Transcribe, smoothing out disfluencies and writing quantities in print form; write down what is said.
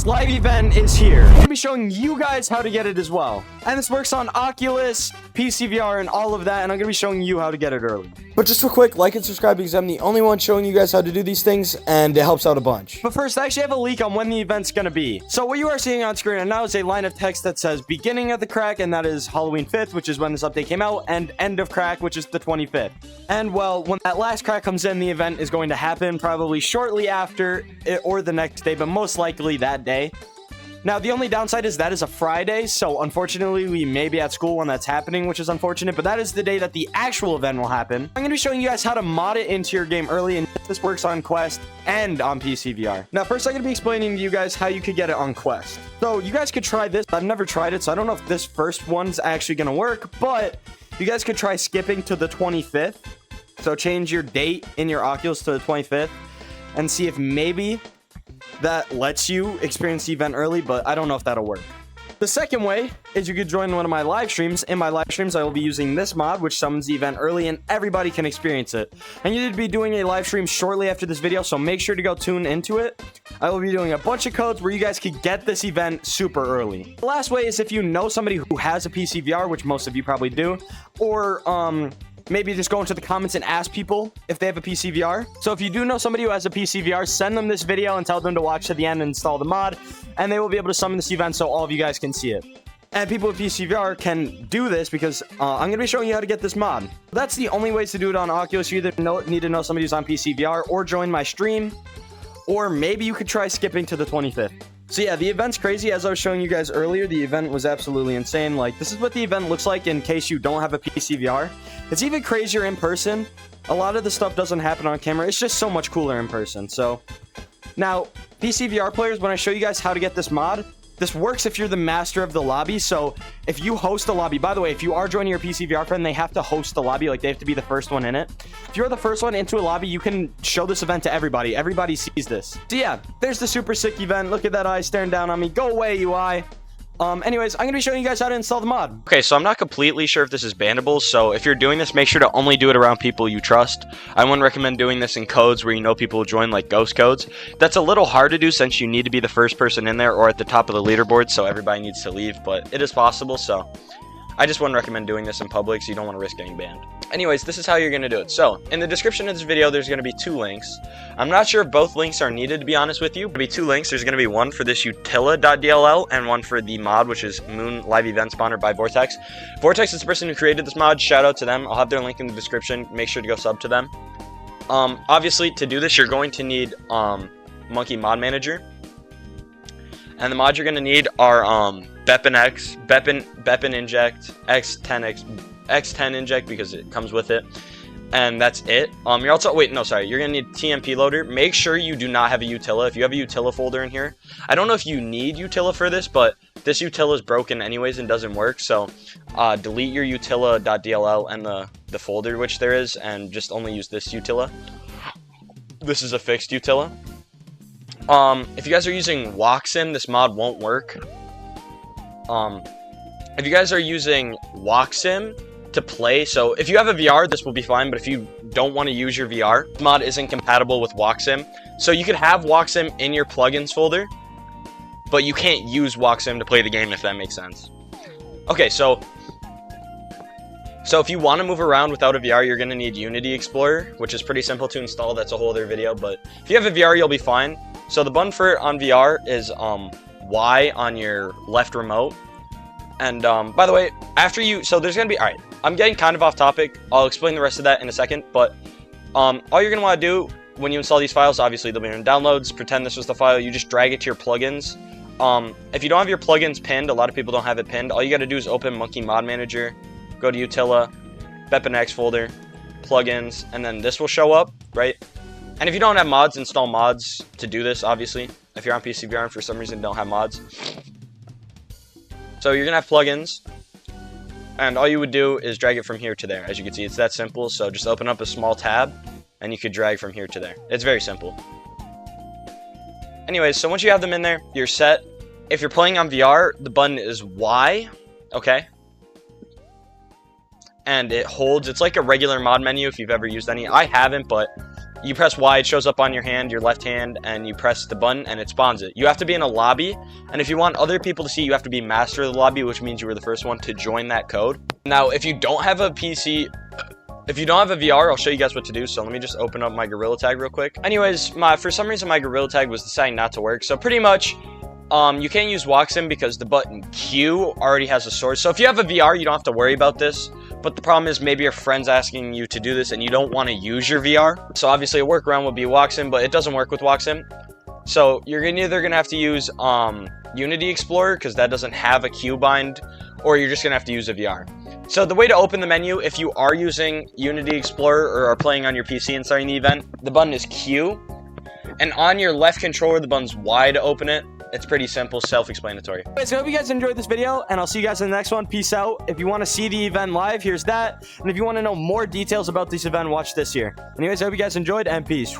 this live event is here. I'm going to be showing you guys how to get it as well. And this works on Oculus, PC VR, and all of that, and I'm going to be showing you how to get it early. But just real quick, like and subscribe because I'm the only one showing you guys how to do these things, and it helps out a bunch. But first, I actually have a leak on when the event's going to be. So what you are seeing on screen right now is a line of text that says beginning of the crack, and that is Halloween 5th, which is when this update came out, and end of crack, which is the 25th. And well, when that last crack comes in, the event is going to happen probably shortly after it, or the next day, but most likely that day. Now, the only downside is that is a Friday, so unfortunately, we may be at school when that's happening, which is unfortunate, but that is the day that the actual event will happen. I'm going to be showing you guys how to mod it into your game early, and this works on Quest and on PC VR. Now, first, I'm going to be explaining to you guys how you could get it on Quest. So, you guys could try this. I've never tried it, so I don't know if this first one's actually going to work, but you guys could try skipping to the 25th. So, change your date in your Oculus to the 25th, and see if maybe that lets you experience the event early, but I don't know if that'll work. The second way is you could join one of my live streams. In my live streams, I will be using this mod, which summons the event early, and everybody can experience it. And you'd be doing a live stream shortly after this video, so make sure to go tune into it. I will be doing a bunch of codes where you guys could get this event super early. The last way is if you know somebody who has a PC VR, which most of you probably do, or maybe just go into the comments and ask people if they have a PC VR. So if you do know somebody who has a PC VR, send them this video and tell them to watch to the end and install the mod, and they will be able to summon this event so all of you guys can see it. And people with PC VR can do this because I'm going to be showing you how to get this mod. That's the only ways to do it on Oculus. You either need to know somebody who's on PC VR or join my stream, or maybe you could try skipping to the 25th. So yeah, the event's crazy. As I was showing you guys earlier, the event was absolutely insane. Like, this is what the event looks like in case you don't have a PC VR. It's even crazier in person. A lot of the stuff doesn't happen on camera. It's just so much cooler in person. So, now, PC VR players, when I show you guys how to get this mod, this works if you're the master of the lobby. So, if you host a lobby, by the way, if you are joining your PC VR friend, they have to host the lobby. Like, they have to be the first one in it. If you're the first one into a lobby, you can show this event to everybody. Everybody sees this. So yeah, there's the super sick event. Look at that eye staring down on me. Go away, UI. Anyways, I'm going to be showing you guys how to install the mod. Okay, so I'm not completely sure if this is bannable, so if you're doing this, make sure to only do it around people you trust. I wouldn't recommend doing this in codes where you know people will join, like ghost codes. That's a little hard to do since you need to be the first person in there or at the top of the leaderboard, so everybody needs to leave, but it is possible, so I just wouldn't recommend doing this in public, so you don't want to risk getting banned. Anyways, this is how you're going to do it. So, in the description of this video, there's going to be 2 links. I'm not sure if both links are needed, to be honest with you. There'll be 2 links. There's going to be one for this utila.dll and one for the mod, which is Moon Live Event Spawner by Vortex. Vortex is the person who created this mod. Shout out to them. I'll have their link in the description. Make sure to go sub to them. Obviously, to do this, you're going to need Monkey Mod Manager. And the mods you're going to need are Beppin Inject, X10 Inject because it comes with it, and that's it. You're also, wait, no, sorry, you're going to need TMP Loader. Make sure you do not have a utila. If you have a utila folder in here, I don't know if you need utila for this, but this utila is broken anyways and doesn't work, so delete your utila.dll and the folder which there is, and just only use this utila. This is a fixed utila. If you guys are using Walksim, this mod won't work. If you guys are using Walksim to play, so if you have a VR, this will be fine, but if you don't want to use your VR, this mod isn't compatible with Walksim. So you could have Walksim in your plugins folder, but you can't use Walksim to play the game, if that makes sense. Okay, so if you want to move around without a VR, you're going to need Unity Explorer, which is pretty simple to install. That's a whole other video, but if you have a VR, you'll be fine. So the button for it on VR is Y on your left remote. And by the way, after you, so there's going to be, alright, I'm getting kind of off topic. I'll explain the rest of that in a second, but all you're going to want to do when you install these files, obviously they'll be in downloads, pretend this was the file, you just drag it to your plugins. If you don't have your plugins pinned, a lot of people don't have it pinned, all you got to do is open Monkey Mod Manager, go to Utila, BepNX folder, plugins, and then this will show up, right? And if you don't have mods, install mods to do this, obviously. If you're on PC VR and for some reason don't have mods. So you're going to have plugins. And all you would do is drag it from here to there. As you can see, it's that simple. So just open up a small tab, and you could drag from here to there. It's very simple. Anyways, so once you have them in there, you're set. If you're playing on VR, the button is Y. Okay? And it holds. It's like a regular mod menu if you've ever used any. I haven't, but You press Y, it shows up on your hand, your left hand, and you press the button and it spawns it. You have to be in a lobby, and if you want other people to see, you have to be master of the lobby, which means you were the first one to join that code. Now, if you don't have a PC, if you don't have a VR, I'll show you guys what to do. So let me just open up my Gorilla Tag real quick. Anyways, for some reason my Gorilla Tag was deciding not to work. So pretty much, you can't use walk-sim because the button Q already has a source. So if you have a VR, you don't have to worry about this. But the problem is maybe your friend's asking you to do this and you don't want to use your VR. So obviously a workaround would be walk-sim, but it doesn't work with walk-sim. So you're either going to have to use Unity Explorer because that doesn't have a Q bind, or you're just going to have to use a VR. So the way to open the menu, if you are using Unity Explorer or are playing on your PC and starting the event, the button is Q. And on your left controller, the button's Y to open it. It's pretty simple, self-explanatory. Anyways, I hope you guys enjoyed this video, and I'll see you guys in the next one. Peace out. If you want to see the event live, here's that. And if you want to know more details about this event, watch this here. Anyways, I hope you guys enjoyed, and peace.